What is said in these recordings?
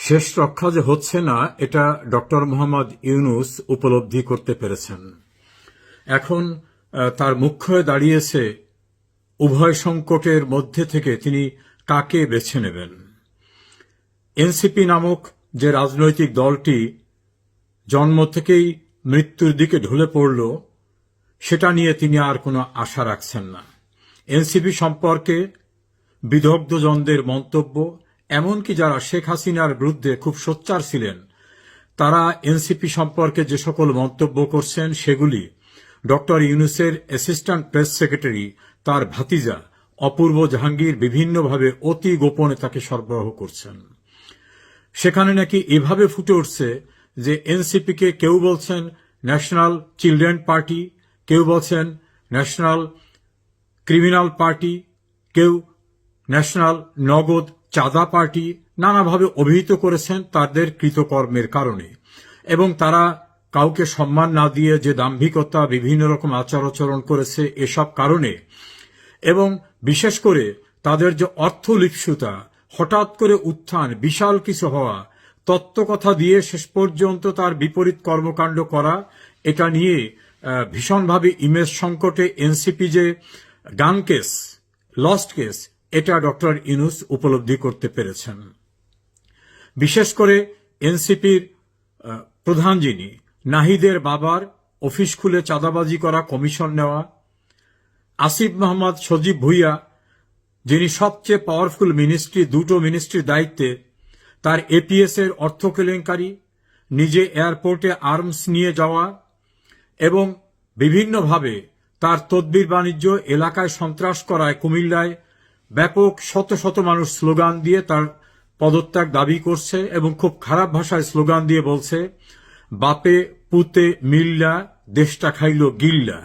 শেষ রক্ষা যে হচ্ছে না এটা ডক্টর মোহাম্মদ ইউনূস উপলব্ধি করতে পেরেছেন। এখন তার মুখ্য হয়ে দাঁড়িয়েছে উভয় সংকটের মধ্যে থেকে তিনি কাকে বেছে নেবেন। এনসিপি নামক যে রাজনৈতিক দলটি জন্ম থেকেই মৃত্যুর দিকে ঢলে পড়ল, সেটা নিয়ে তিনি আর কোনো আশা রাখছেন না। এনসিপি সম্পর্কে বিদগ্ধজনদের মন্তব্য, এমনকি যারা শেখ হাসিনার বিরুদ্ধে খুব সোচ্চার ছিলেন, তারা এনসিপি সম্পর্কে যে সকল মন্তব্য করছেন সেগুলি ডক্টর ইউনূসের অ্যাসিস্ট্যান্ট প্রেস সেক্রেটারি তার ভাতিজা অপূর্ব জাহাঙ্গীর বিভিন্নভাবে অতি গোপনে তাকে সরবরাহ করছেন। সেখানে নাকি এভাবে ফুটে উঠছে যে এনসিপিকে কেউ বলছেন ন্যাশনাল চিলড্রেন পার্টি, কেউ বলছেন ন্যাশনাল ক্রিমিনাল পার্টি, কেউ ন্যাশনাল নগদ চাঁদা পার্টি, নানাভাবে অভিহিত করেছেন তাদের কৃতকর্মের কারণে। এবং তারা কাউকে সম্মান না দিয়ে যে দাম্ভিকতা, বিভিন্ন রকম আচার-আচরণ করেছে এসব কারণে, এবং বিশেষ করে তাদের যে অর্থলিপ্সুতা, হঠাৎ করে উত্থান, বিশাল কিছু হওয়া, তত্ত্বকথা দিয়ে শেষ পর্যন্ত তার বিপরীত কর্মকাণ্ড করা, এটা নিয়ে ভীষণভাবে ইমেজ সংকটে এনসিপি যে গান কেস, লস্ট কেস, এটা ডক্টর ইউনূস উপলব্ধি করতে পেরেছেন। বিশেষ করে এনসিপির প্রধান যিনি, নাহিদের বাবার অফিস খুলে চাঁদাবাজি করা, কমিশন নেওয়া, আসিফ মোহাম্মদ সজীব ভুইয়া যিনি সবচেয়ে পাওয়ারফুল মিনিস্ট্রি, দুটো মিনিস্ট্রির দায়িত্বে, তার এপিএস এর অর্থ কেলেঙ্কারি, নিজে এয়ারপোর্টে আর্মস নিয়ে যাওয়া এবং বিভিন্নভাবে তার তদবির বাণিজ্য, এলাকায় সন্ত্রাস করায়, কুমিল্লায় ব্যাপক শত শত মানুষ স্লোগান দিয়ে তার পদত্যাগ দাবি করছে এবং খুব খারাপ ভাষায় স্লোগান দিয়ে বলছে বাপে পুতে মিল্লা দেশটা খাইল গিল্লা।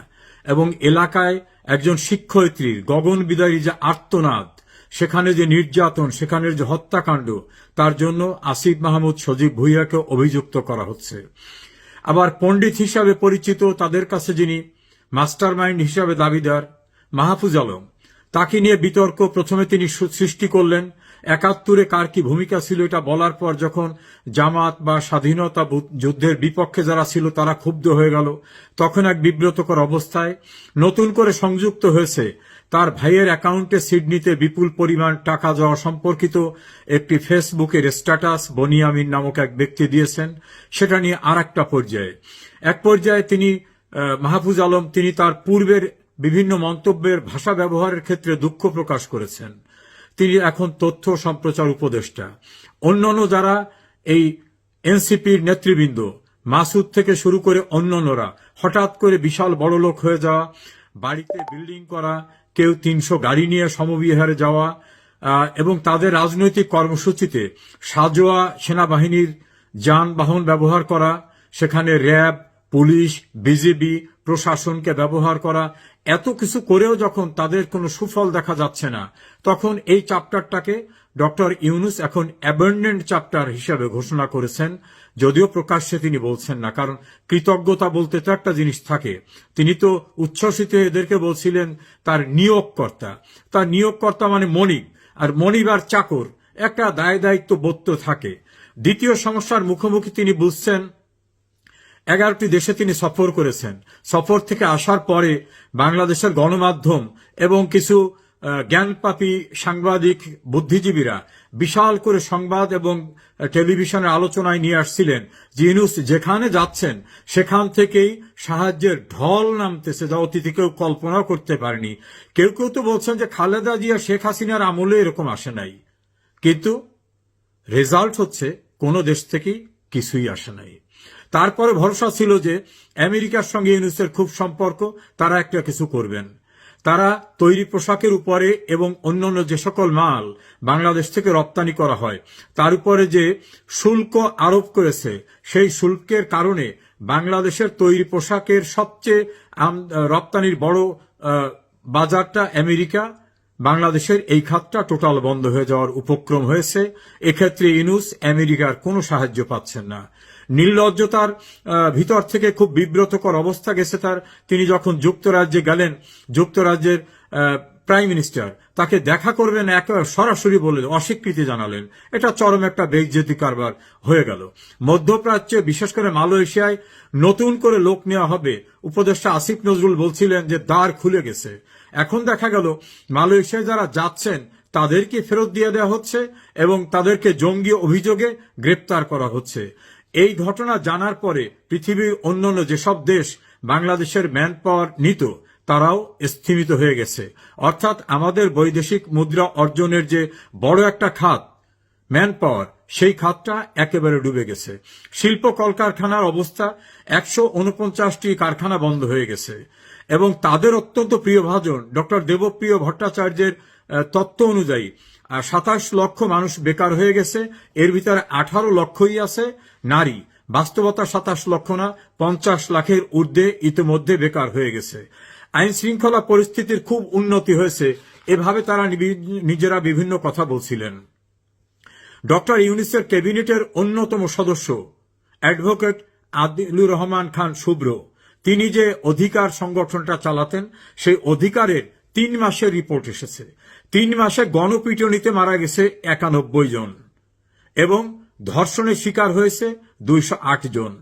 এবং এলাকায় একজন শিক্ষয়িত্রীর গগন বিদারী যে আর্তনাদ, সেখানে যে নির্যাতন, সেখানের যে হত্যাকাণ্ড, তার জন্য আসিফ মাহমুদ সজীব ভুইয়াকে অভিযুক্ত করা হচ্ছে। আবার পণ্ডিত হিসাবে পরিচিত, তাদের কাছে যিনি মাস্টার মাইন্ড হিসাবে দাবিদার, মাহফুজ আলম, তাকে নিয়ে বিতর্ক প্রথমে তিনি সৃষ্টি করলেন। ৭১ কার কি ভূমিকা ছিল এটা বলার পর যখন জামাত বা স্বাধীনতা যুদ্ধের বিপক্ষে যারা ছিল তারা ক্ষুব্ধ হয়ে গেল, তখন এক বিব্রতকর অবস্থায় নতুন করে সংযুক্ত হয়েছে তার ভাইয়ের অ্যাকাউন্টে সিডনিতে বিপুল পরিমাণ টাকা যাওয়া সম্পর্কিত একটি ফেসবুকের স্ট্যাটাস বনিয়ামিন নামক এক ব্যক্তি দিয়েছেন। সেটা নিয়ে আর একটা পর্যায়ে, এক পর্যায়ে তিনি মাহফুজ আলম তিনি তার পূর্বের বিভিন্ন মন্তব্যের ভাষা ব্যবহারের ক্ষেত্রে দুঃখ প্রকাশ করেছেন। তিনি এখন তথ্য সম্প্রচার উপদেষ্টা। অন্যান্য যারা এই এনসিপির নেতৃবৃন্দ, মাসুদ থেকে শুরু করে অন্যান্যরা হঠাৎ করে বিশাল বড়লোক হয়ে যাওয়া, বাড়িতে বিল্ডিং করা, কেউ ৩০০ গাড়ি নিয়ে সমবিহারে যাওয়া এবং তাদের রাজনৈতিক কর্মসূচিতে সাজোয়া সেনাবাহিনীর যানবাহন ব্যবহার করা, সেখানে র্যাব, পুলিশ, বিজিবি, প্রশাসনকে ব্যবহার করা, এত কিছু করেও যখন তাদের কোনো সুফল দেখা যাচ্ছে না, তখন এই চ্যাপ্টারটাকে ডক্টর ইউনূস এখন অ্যাবান্ডেন্ড চ্যাপ্টার হিসেবে ঘোষণা করেছেন। যদিও প্রকাশ্যে তিনি বলছেন না, কারণ কৃতজ্ঞতা বলতে তো একটা জিনিস থাকে। তিনি তো উচ্ছ্বসিত এদেরকে বলছিলেন তার নিয়োগকর্তা। তার নিয়োগকর্তা মানে মনিব, আর মনিব আর চাকর একটা দায় দায়িত্ব বোধ তো থাকে। দ্বিতীয় সমস্যার মুখোমুখি তিনি বুঝছেন। 11টি দেশে তিনি সফর করেছেন। সফর থেকে আসার পরে বাংলাদেশের গণমাধ্যম এবং কিছু জ্ঞানপাপী সাংবাদিক, বুদ্ধিজীবীরা বিশাল করে সংবাদ এবং টেলিভিশনের আলোচনায় নিয়ে আসছিলেন যে ইউনূস যেখানে যাচ্ছেন সেখান থেকেই সাহায্যের ঢল নামতেছে, যা অতীতে কেউ কল্পনাও করতে পারেনি। কেউ কেউ তো বলছেন যে খালেদা জিয়া শেখ হাসিনার আমলে এরকম আসে নাই, কিন্তু রেজাল্ট হচ্ছে কোনো দেশ থেকেই কিছুই আসে নাই। তারপরে ভরসা ছিল যে আমেরিকার সঙ্গে ইউনূসের খুব সম্পর্ক, তারা একটা কিছু করবেন। তারা তৈরি পোশাকের উপরে এবং অন্যান্য যে সকল মাল বাংলাদেশ থেকে রপ্তানি করা হয় তার উপরে যে শুল্ক আরোপ করেছে, সেই শুল্কের কারণে বাংলাদেশের তৈরি পোশাকের সবচেয়ে রপ্তানির বড় বাজারটা আমেরিকা, বাংলাদেশের এই খাতটা টোটাল বন্ধ হয়ে যাওয়ার উপক্রম হয়েছে। এক্ষেত্রে ইউনূস আমেরিকার কোনো সাহায্য পাচ্ছেন না। নির্লজ্জতার ভিতর থেকে খুব বিব্রতকর অবস্থা গেছে তার। তিনি যখন যুক্তরাজ্যে গেলেন, যুক্তরাজ্যের প্রাইম মিনিস্টার তাকে দেখা করবেন একেবারে সরাসরি বলে অস্বীকৃতি জানালেন। এটা চরম একটা বেইজ্জতি কারবার হয়ে গেল। মধ্যপ্রাচ্যে বিশেষ করে মালয়েশিয়ায় নতুন করে লোক নেওয়া হবে, উপদেষ্টা আসিফ নজরুল বলছিলেন যে দ্বার খুলে গেছে। এখন দেখা গেল মালয়েশিয়ায় যারা যাচ্ছেন তাদেরকে ফেরত দিয়ে দেওয়া হচ্ছে এবং তাদেরকে জঙ্গি অভিযোগে গ্রেপ্তার করা হচ্ছে। এই ঘটনা জানার পরে পৃথিবীর অন্যান্য যেসব দেশ বাংলাদেশের ম্যান পাওয়ার নিত তারাও স্থিমিত হয়ে গেছে। অর্থাৎ আমাদের বৈদেশিক মুদ্রা অর্জনের যে বড় একটা খাত ম্যান পাওয়ার, সেই খাতটা একেবারে ডুবে গেছে। শিল্প কলকারখানার অবস্থা, 149টি কারখানা বন্ধ হয়ে গেছে এবং তাদের অত্যন্ত প্রিয়ভাজন ডক্টর দেবপ্রিয় ভট্টাচার্যের তত্ত্ব অনুযায়ী 27 লক্ষ মানুষ বেকার হয়ে গেছে। এর ভিতরে 18 লক্ষই আছে নারী। বাস্তবতা 27 লক্ষ না, 50 লাখের ঊর্ধ্বে ইতিমধ্যে বেকার হয়ে গেছে। আইন শৃঙ্খলা পরিস্থিতির খুব উন্নতি হয়েছে, এভাবে তারা নিজেরা বিভিন্ন কথা বলছিলেন। ডক্টর ইউনূসের ক্যাবিনেটের অন্যতম সদস্য অ্যাডভোকেট আদিলুর রহমান খান শুভ্র, তিনি যে অধিকার সংগঠনটা চালাতেন, সেই অধিকারের 3 মাসের রিপোর্ট এসেছে। 3 মাসে গণপিটুনিতে মারা গেছে 91 জন এবং ধর্ষণের শিকার হয়েছে 208 জন।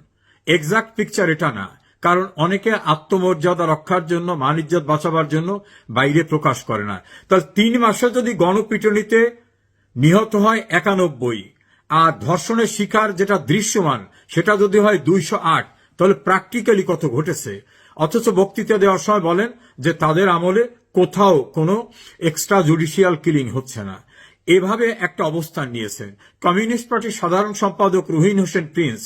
এক্সাক্ট পিকচার এটা না, কারণ অনেকে আত্মমর্যাদা রক্ষার জন্য, মান-ইজ্জত বাঁচাবার জন্য বাইরে প্রকাশ করে না। তাহলে 3 মাসে যদি গণপিটুনিতে নিহত হয় 91 আর ধর্ষণের শিকার যেটা দৃশ্যমান সেটা যদি হয় 208, তাহলে প্র্যাকটিক্যালি কত ঘটেছে। অথচ বক্তৃতা দেওয়ার সময় বলেন যে তাদের আমলে কোথাও কোনো এক্সট্রা জুডিশিয়াল কিলিং হচ্ছে না। এভাবে একটা অবস্থান নিয়েছেন কমিউনিস্ট পার্টির সাধারণ সম্পাদক রুহিন হোসেন প্রিন্স।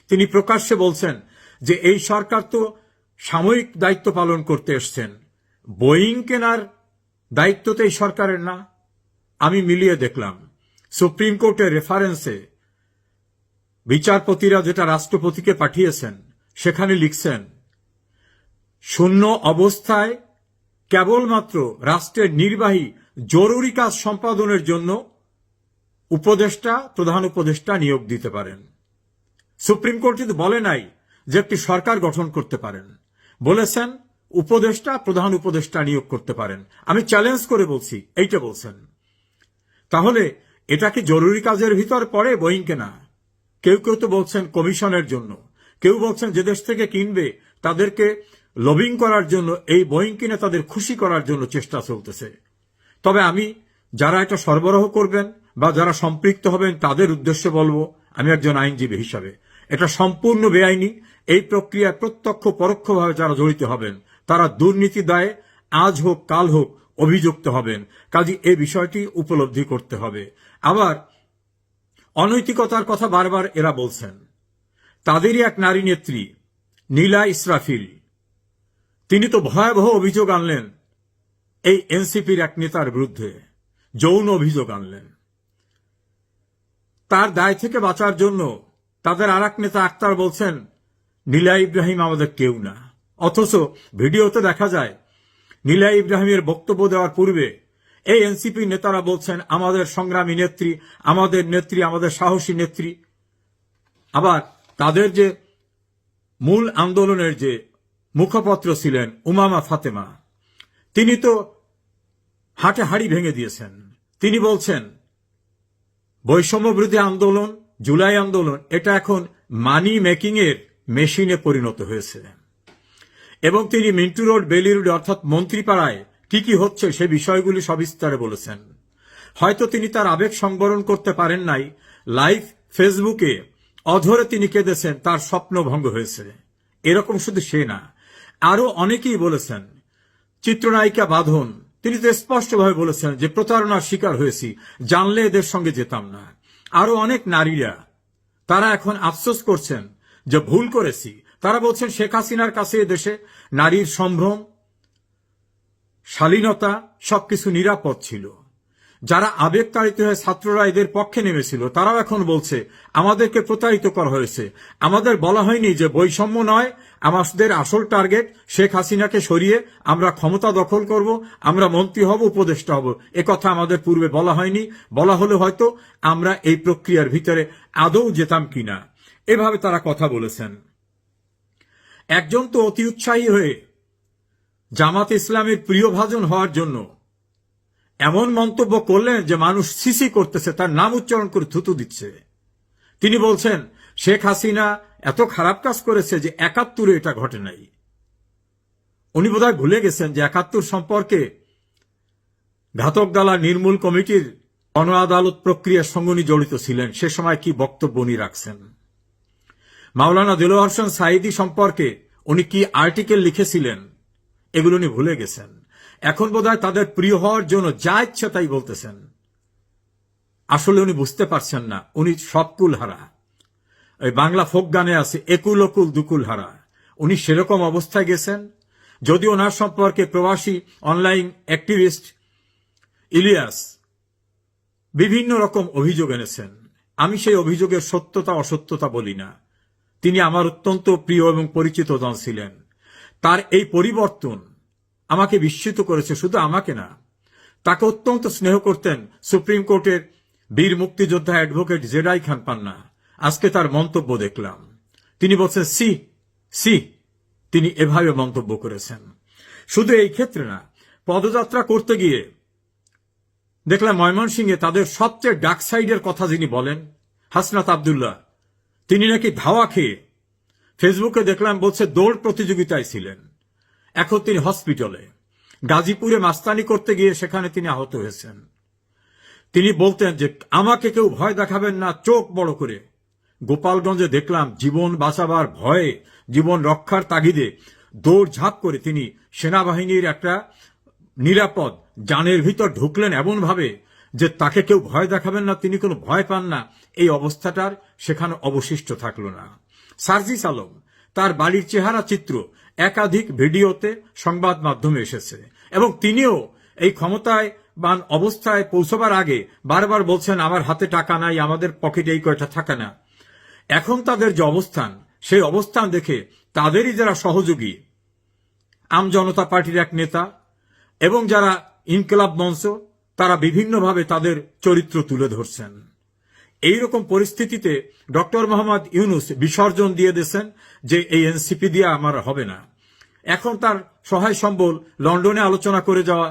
তিনি প্রকাশ্যে বলছেন যে এই সরকার তো সাময়িক দায়িত্ব পালন করতে এসছেন, বোয়িং কেনার দায়িত্ব তো এই সরকারের না। আমি মিলিয়ে দেখলাম সুপ্রিম কোর্টের রেফারেন্সে বিচারপতিরা যেটা রাষ্ট্রপতিকে পাঠিয়েছেন সেখানে লিখছেন, শূন্য অবস্থায় কেবলমাত্র রাষ্ট্রের নির্বাহী জরুরি কাজ সম্পাদনের জন্য উপদেষ্টা, প্রধান উপদেষ্টা নিয়োগ দিতে পারেন। সুপ্রিম কোর্ট কিন্তু বলে নাই যে একটি সরকার গঠন করতে পারেন, বলেছেন উপদেষ্টা, প্রধান উপদেষ্টা নিয়োগ করতে পারেন। আমি চ্যালেঞ্জ করে বলছি, এইটা বলছেন। তাহলে এটা কি জরুরি কাজের ভিতর পড়ে বোয়িং কেনা? কেউ কেউ তো বলছেন কমিশনের জন্য, কেউ বলছেন যে দেশ থেকে কিনবে তাদেরকে লবিং করার জন্য, এই বোয়িং কিনে তাদের খুশি করার জন্য চেষ্টা চলতেছে। তবে আমি যারা এটা সরবরাহ করবেন বা যারা সম্পৃক্ত হবেন তাদের উদ্দেশ্যে বলবো, আমি একজন আইনজীবী হিসাবে, এটা সম্পূর্ণ বেআইনি। এই প্রক্রিয়ায় প্রত্যক্ষ পরোক্ষভাবে যারা জড়িত হবেন তারা দুর্নীতি দায়ে আজ হোক কাল হোক অভিযুক্ত হবেন। কাজে এই বিষয়টি উপলব্ধি করতে হবে। আবার অনৈতিকতার কথা বারবার এরা বলছেন। তাদেরই এক নারী নেত্রী নীলা ইসরাফিল, তিনি তো ভয়াবহ অভিযোগ আনলেন এই এনসিপির এক নেতার বিরুদ্ধে, যৌন অভিযোগ আনলেন। তার দায় থেকে বাঁচার জন্য তাদের আর এক নেতা আক্তার বলছেন নীলা ইব্রাহিম আমাদের কেউ না। অথচ ভিডিওতে দেখা যায় নীলা ইব্রাহিমের বক্তব্য দেওয়ার পূর্বে এই এনসিপি নেতারা বলছেন আমাদের সংগ্রামী নেত্রী, আমাদের নেত্রী, আমাদের সাহসী নেত্রী। আবার তাদের যে মূল আন্দোলনের যে মুখপত্র ছিলেন উমামা ফাতেমা, তিনি তো হাটে হাড়ি ভেঙে দিয়েছেন। তিনি বলছেন বৈষম্য বিরোধী আন্দোলন, জুলাই আন্দোলন, এটা এখন মানি মেকিং এর মেশিনে পরিণত হয়েছে। এবং তিনি মিন্টু রোড, বেলি রোড অর্থাৎ মন্ত্রীপাড়ায় কি কি হচ্ছে সে বিষয়গুলি সবিস্তারে বলেছেন। হয়তো তিনি তার আবেগ সংবরণ করতে পারেন নাই, লাইভ ফেসবুকে অধরে তিনি কেঁদেছেন, তার স্বপ্ন ভঙ্গ হয়েছে। এরকম শুধু সে না, আরো অনেকেই বলেছেন। চিত্রনায়িকা বাঁধন, তিনি তো স্পষ্টভাবে বলেছেন যে প্রতারণার শিকার হয়েছি, জানলে এদের সঙ্গে যেতাম না। আরো অনেক নারীরা তারা এখন আফসোস করছেন যে ভুল করেছি। তারা বলছেন শেখ হাসিনার কাছে এদেশে নারীর সম্ভ্রম, শালীনতা সবকিছু নিরাপদ ছিল। যারা আবেগতাড়িত হয়ে ছাত্ররা এদের পক্ষে নেমেছিল তারাও এখন বলছে আমাদেরকে প্রতারিত করা হয়েছে। আমাদের বলা হয়নি যে বৈষম্য নয়, আমাদের আসল টার্গেট শেখ হাসিনাকে সরিয়ে আমরা ক্ষমতা দখল করব, আমরা মন্ত্রী হব, উপদেষ্টা হব। একথা আমাদের পূর্বে বলা হয়নি। বলা হলে হয়তো আমরা এই প্রক্রিয়ার ভিতরে আদৌ যেতাম কিনা। এভাবে তারা কথা বলেছেন। একজন তো অতি উৎসাহী হয়ে জামাত ইসলামের প্রিয়ভাজন হওয়ার জন্য এমন মন্তব্য করলেন যে মানুষ সিসি করতেছে, তার নাম উচ্চারণ করে থুতু দিচ্ছে। তিনি বলছেন শেখ হাসিনা এত খারাপ কাজ করেছে যে ৭১ এটা ঘটে নাই। উনি বোধহয় ভুলে গেছেন যে ৭১ সম্পর্কে ঘাতক দালা নির্মূল কমিটির গণ আদালত প্রক্রিয়ার সঙ্গে উনি জড়িত ছিলেন। সে সময় কি বক্তব্য উনি রাখছেন, মাওলানা দেলোয়ার হোসেন সাঈদী সম্পর্কে উনি কি আর্টিকেল লিখেছিলেন, এগুলো উনি ভুলে গেছেন। এখন বোধহয় তাদের প্রিয় হওয়ার জন্য যা ইচ্ছা তাই বলতেছেন। আসলে উনি বুঝতে পারছেন না উনি সব কুল হারা। ওই বাংলা ফোক গানে আছে একুল অকুল দুকুল হারা, উনি সেরকম অবস্থায় গেছেন। যদি ওনার সম্পর্কে প্রবাসী অনলাইন অ্যাক্টিভিস্ট ইলিয়াস বিভিন্ন রকম অভিযোগ এনেছেন, আমি সেই অভিযোগের সত্যতা অসত্যতা বলি না। তিনি আমার অত্যন্ত প্রিয় এবং পরিচিত জন ছিলেন। তার এই পরিবর্তন আমাকে বিস্মিত করেছে, শুধু আমাকে না, তাকে অত্যন্ত স্নেহ করতেন সুপ্রিম কোর্টের বীর মুক্তিযোদ্ধা অ্যাডভোকেট জেডাই খান পান্না। আজকে তার মন্তব্য দেখলাম, তিনি বলছেন সি সি, তিনি এভাবে মন্তব্য করেছেন। শুধু এই ক্ষেত্রে না, পদযাত্রা করতে গিয়ে দেখলাম ময়মনসিংহে তাদের সবচেয়ে ডার্ক সাইডের কথা যিনি বলেন হাসনাত আব্দুল্লাহ, তিনি নাকি ধাওয়া খেয়ে ফেসবুকে দেখলাম বলছে দৌড় প্রতিযোগিতায় ছিলেন, এখন তিনি হসপিটালে। গাজীপুরে মাস্তানি করতে গিয়ে সেখানে তিনি আহত হয়েছেন। তিনি বলতেন যে আমাকে কেউ ভয় দেখাবেন না, চোখ বড় করে। গোপালগঞ্জে দেখলাম জীবন বাঁচাবার ভয়ে, জীবন রক্ষার তাগিদে দৌড়ঝাঁপ করে তিনি সেনাবাহিনীর একটা নিরাপদ যানের ভিতর ঢুকলেন এমন ভাবে যে তাকে কেউ ভয় দেখাবেন না, তিনি কোনো ভয় পান না। এই অবস্থাটার সেখানে অবশিষ্ট থাকল না। সার্জিস আলম, তার বাড়ির চেহারা চিত্র একাধিক ভিডিওতে সংবাদ মাধ্যমে এসেছে এবং তিনিও এই ক্ষমতায় বান অবস্থায় পৌঁছবার আগে বারবার বলছেন আমার হাতে টাকা নাই, আমাদের পকেটে এই কয়টা টাকা না। এখন তাদের যে অবস্থান, সেই অবস্থান দেখে তাদেরই যারা সহযোগী আম জনতা পার্টির এক নেতা এবং যারা ইনকিলাব মঞ্চ, তারা বিভিন্নভাবে তাদের চরিত্র তুলে ধরছেন। এইরকম পরিস্থিতিতে ডক্টর মোহাম্মদ ইউনূস বিসর্জন দিয়ে দিয়েছেন যে এই এনসিপি দিয়ে আমার হবে না। এখন তার সহায় সম্বল লন্ডনে আলোচনা করে যাওয়া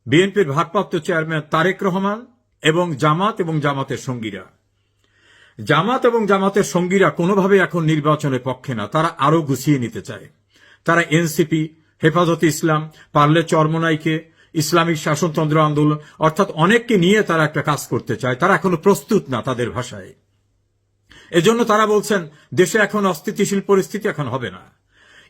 বিএনপির ভারপ্রাপ্ত চেয়ারম্যান তারেক রহমান এবং জামাতের সঙ্গীরা। জামাত এবং জামাতের সঙ্গীরা কোনোভাবে এখন নির্বাচনের পক্ষে না, তারা আরো গুছিয়ে নিতে চায়। তারা এনসিপি, হেফাজতে ইসলাম, পারলে চরমোনাইকে, ইসলামিক শাসনতন্ত্র আন্দোলন, অর্থাৎ অনেককে নিয়ে তারা একটা কাজ করতে চায়। তারা এখনো প্রস্তুত না তাদের ভাষায়। এজন্য তারা বলছেন দেশে এখন অস্থিতিশীল পরিস্থিতি, এখন হবে না।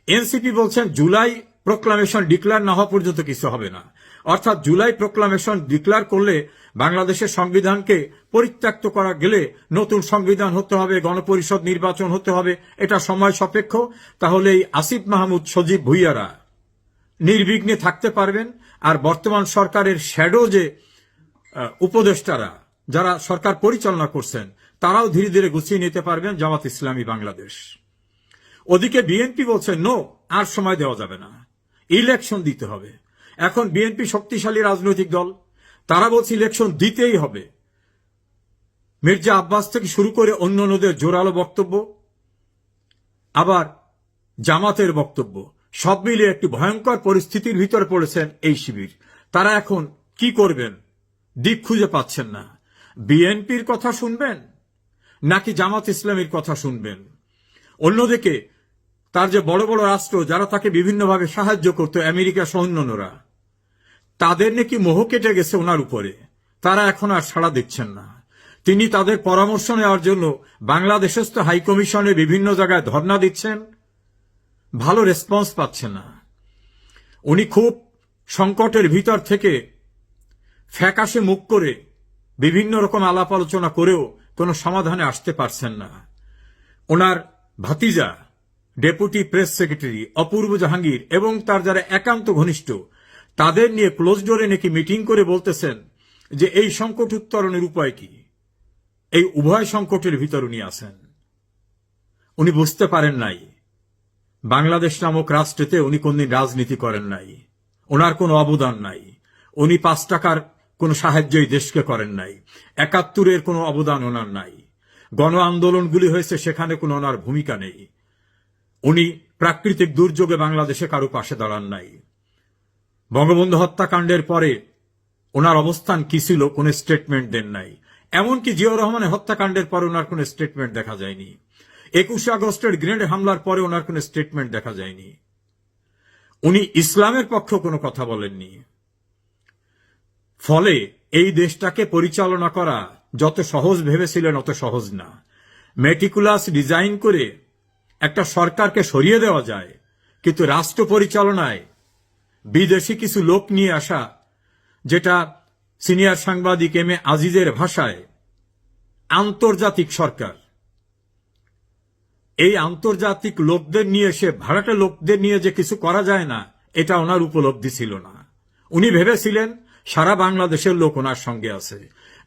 এনসিপি বলছেন জুলাই প্রোক্লামেশন ডিক্লেয়ার না হওয়া পর্যন্ত কিছু হবে না। অর্থাৎ জুলাই প্রোক্লামেশন ডিক্লেয়ার করলে বাংলাদেশের সংবিধানকে পরিত্যক্ত করা গেলে নতুন সংবিধান হতে হবে, গণপরিষদ নির্বাচন হতে হবে, এটা সময় সাপেক্ষ। তাহলে এই আসিফ মাহমুদ, সজীব ভুইয়ারা নির্বিঘ্নে থাকতে পারবেন। আর বর্তমান সরকারের শ্যাডো যে উপদেষ্টারা যারা সরকার পরিচালনা করছেন, তারাও ধীরে ধীরে গুছিয়ে নিতে পারবেন জামাত ইসলামী বাংলাদেশ। ওদিকে বিএনপি বলছে নো, আর সময় দেওয়া যাবে না, ইলেকশন দিতে হবে। এখন বিএনপি শক্তিশালী রাজনৈতিক দল, তারা বলছে ইলেকশন দিতেই হবে। মির্জা আব্বাস থেকে শুরু করে অন্যান্যদের জোরালো বক্তব্য, আবার জামাতের বক্তব্য, সব মিলিয়ে একটি ভয়ঙ্কর পরিস্থিতির ভিতরে পড়েছেন এই শিবির। তারা এখন কি করবেন দিক খুঁজে পাচ্ছেন না। বিএনপির কথা শুনবেন নাকি জামাত ইসলামীর কথা শুনবেন? অন্যদিকে তার যে বড় বড় রাষ্ট্র যারা তাকে বিভিন্নভাবে সাহায্য করত, আমেরিকা সহ অন্যান্যরা, তাদের নাকি মোহ কেটে গেছে ওনার উপরে, তারা এখন আর সাড়া দিচ্ছেন না। তিনি তাদের পরামর্শ নেওয়ার জন্য বাংলাদেশস্থ হাইকমিশনে বিভিন্ন জায়গায় ধর্ণা দিচ্ছেন, ভালো রেসপন্স পাচ্ছেন না। উনি খুব সংকটের ভিতর থেকে ফ্যাকাশে মুখ করে বিভিন্ন রকম আলাপ আলোচনা করেও কোনো সমাধানে আসতে পারছেন না। ওনার ভাতিজা ডেপুটি প্রেস সেক্রেটারি অপূর্ব জাহাঙ্গীর এবং তার যারা একান্ত ঘনিষ্ঠ, তাদের নিয়ে ক্লোজ ডোরে নাকি মিটিং করে বলতেছেন যে এই সংকট উত্তরণের উপায় কি। এই উভয় সংকটের ভিতর উনি আছেন। উনি বুঝতে পারেন নাই বাংলাদেশ নামক রাষ্ট্রেতে উনি কোনদিন রাজনীতি করেন নাই, ওনার কোনো অবদান নাই। উনি 5 টাকার কোনো সাহায্যই দেশকে করেন নাই, 71-এর কোনো অবদান ওনার নাই, গণ আন্দোলনগুলি হয়েছে সেখানে কোনো ওনার ভূমিকা নেই। উনি প্রাকৃতিক দুর্যোগে বাংলাদেশে কারো পাশে দাঁড়ান নাই। বঙ্গবন্ধু হত্যাকাণ্ডের পরে ওনার অবস্থান কি ছিল কোন স্টেটমেন্ট দেন নাই। এমনকি জিয়াউর রহমানের হত্যাকাণ্ডের পরে ওনার কোন স্টেটমেন্ট দেখা যায়নি। 21 আগস্টের গ্রেনেড হামলার পরে ওনার কোন স্টেটমেন্ট দেখা যায়নি। উনি ইসলামের পক্ষে কোনো কথা বলেননি। ফলে এই দেশটাকে পরিচালনা করা যত সহজ ভেবেছিলেন অত সহজ না। মেটিকুলাস ডিজাইন করে একটা সরকারকে সরিয়ে দেওয়া যায়, কিন্তু রাষ্ট্র পরিচালনায় বিদেশি কিছু লোক নিয়ে আসা, যেটা সিনিয়র সাংবাদিক এম এ আজিজের ভাষায় আন্তর্জাতিক সরকার, এই আন্তর্জাতিক লোকদের নিয়ে এসে ভাড়াটে লোকদের নিয়ে যে কিছু করা যায় না, এটা ওনার উপলব্ধি ছিল না। উনি ভেবেছিলেন সারা বাংলাদেশের লোক ওনার সঙ্গে আছে,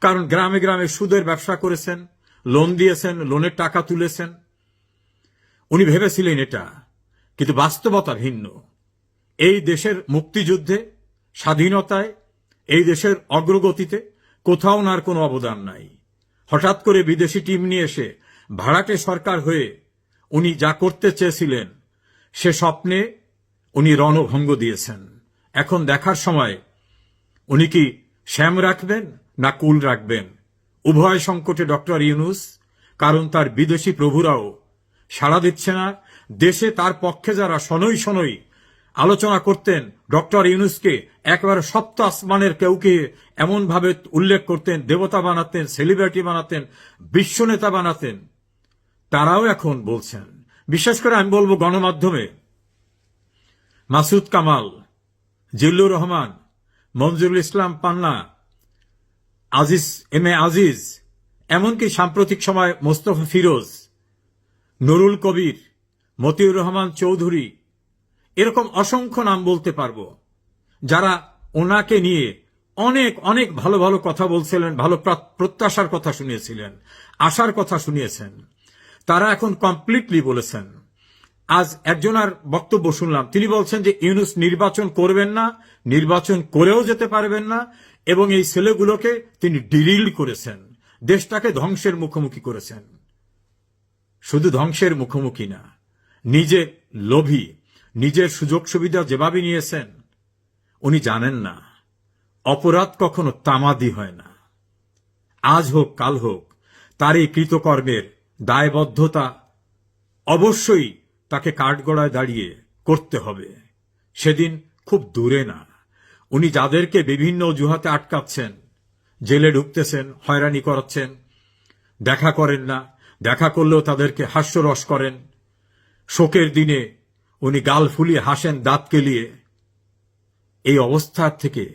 কারণ গ্রামে গ্রামে সুদের ব্যবসা করেছেন, লোন দিয়েছেন, লোনের টাকা তুলেছেন। উনি ভেবেছিলেন এটা, কিন্তু বাস্তবতা ভিন্ন। এই দেশের মুক্তিযুদ্ধে, স্বাধীনতায়, এই দেশের অগ্রগতিতে কোথাও ওনার কোনো অবদান নাই। হঠাৎ করে বিদেশি টিম নিয়ে এসে ভাড়াটে সরকার হয়ে উনি যা করতে চেয়েছিলেন, সে স্বপ্নে উনি রণভঙ্গ দিয়েছেন। এখন দেখার সময় উনি কি শ্যাম রাখবেন না কুল রাখবেন। উভয় সংকটে ডক্টর ইউনূস, কারণ তার বিদেশি প্রভুরাও সাড়া দিচ্ছে না। দেশে তার পক্ষে যারা শনৈ শনৈ আলোচনা করতেন, ডক্টর ইউনূসকে একেবারে সপ্ত আসমানের কেউকে এমনভাবে উল্লেখ করতেন, দেবতা বানাতেন, সেলিব্রিটি বানাতেন, বিশ্বনেতা বানাতেন, তারাও এখন বলছেন। বিশেষ করে আমি বলবো গণমাধ্যমে মাসুদ কামাল, জিল্লুর রহমান, মঞ্জুরুল ইসলাম পান্না, আজিজ এম এ আজিজ, এমনকি সাম্প্রতিক সময় মোস্তফা ফিরোজ, নুরুল কবির, মতিউর রহমান চৌধুরী, এরকম অসংখ্য নাম বলতে পারবো, যারা ওনাকে নিয়ে অনেক অনেক ভালো ভালো কথা বলছিলেন, ভালো প্রত্যাশার কথা শুনিয়েছিলেন, আশার কথা শুনিয়েছেন। তারা এখন কমপ্লিটলি বলেছেন। আজ একজনের বক্তব্য শুনলাম, তিনি বলছেন যে ইউনূস নির্বাচন করবেন না, নির্বাচন করেও যেতে পারবেন না, এবং এই ছেলেগুলোকে তিনি ডিরিল করেছেন, দেশটাকে ধ্বংসের মুখোমুখি করেছেন। শুধু ধ্বংসের মুখোমুখি না, নিজে লোভী, নিজের সুযোগ সুবিধা যেভাবে নিয়েছেন, উনি জানেন না অপরাধ কখনো তামাদি হয় না। আজ হোক কাল হোক, তার এই কৃতকর্মের দায়বদ্ধতা অবশ্যই তাকে কাঠগড়ায় দাঁড়িয়ে করতে হবে। সেদিন খুব দূরে না। উনি যাদেরকে বিভিন্ন অজুহাতে আটকাচ্ছেন, জেলে ঢুকতেছেন, হয়রানি করাচ্ছেন, দেখা করেন না, দেখা করলেও তাদেরকে হাস্যরস করেন, শোকের দিনে উনি গাল ফুলিয়ে হাসেন দাঁত কেলিয়ে, এই অবস্থার থেকে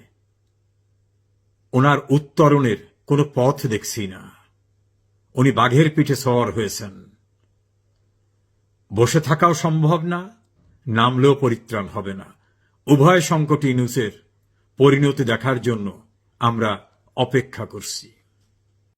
ওনার উত্তরণের কোনো পথ দেখছি না। উনি বাঘের পিঠে সওয়ার হয়েছেন। বসে থাকাও সম্ভব না, নামলেও পরিত্রাণ হবে না। উভয় সংকট ইউনূসের পরিণতি দেখার জন্য আমরা অপেক্ষা করছি।